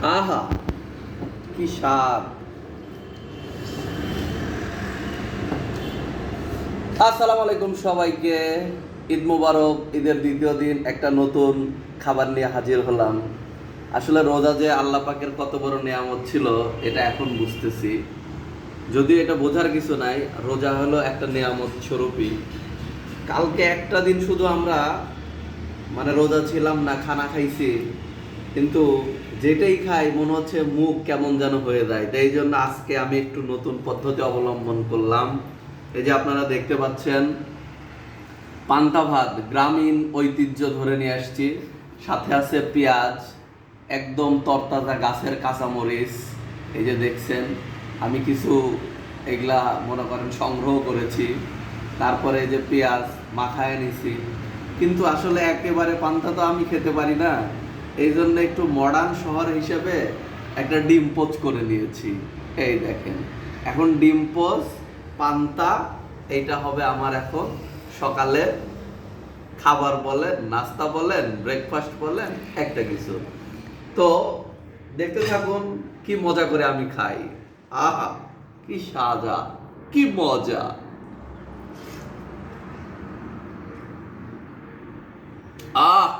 আহা, কি স্বাদ! আসসালামু আলাইকুম সবাইকে। ঈদ মোবারক। ঈদের দ্বিতীয় দিন একটা নতুন খাবার নিয়ে হাজির হলাম। আসলে রোজা যে আল্লাহ পাকের কত বড় নিয়ামত ছিল এটা এখন বুঝতেছি। যদিও এটা বোঝার কিছু নাই, রোজা হলো একটা নিয়ামত স্বরূপই। কালকে একটা দিন শুধু আমরা রোজা ছিলাম না, খানা খাইছি, কিন্তু যেটাই খাই মনে হচ্ছে মুখ কেমন যেন হয়ে যায়। তাই এই জন্য আজকে আমি একটু নতুন পদ্ধতি অবলম্বন করলাম। এই যে আপনারা দেখতে পাচ্ছেন, পান্তা ভাত গ্রামীণ ঐতিহ্য ধরে নিয়ে আসছি। সাথে আছে পেঁয়াজ, একদম তরতাজা গাছের কাঁচামরিচ। এই যে দেখছেন, আমি কিছু এগুলা মনে করেন সংগ্রহ করেছি। তারপরে এই যে পেঁয়াজ মাখায় নিছি। কিন্তু আসলে একেবারে পান্তা তো আমি খেতে পারি না, এই জন্য একটু মডার্ন শহর হিসেবে একটা ডিম পোচ করে নিয়েছি। এই দেখেন, এখন ডিম পোচ, পান্তা, এইটা হবে আমার এখন সকালে খাবার বলেন, নাস্তা বলেন, ব্রেকফাস্ট বলেন, একটা কিছু। তো দেখতে থাকুন কি মজা করে আমি খাই। আহা, কি সাজা, কি মজা! আহ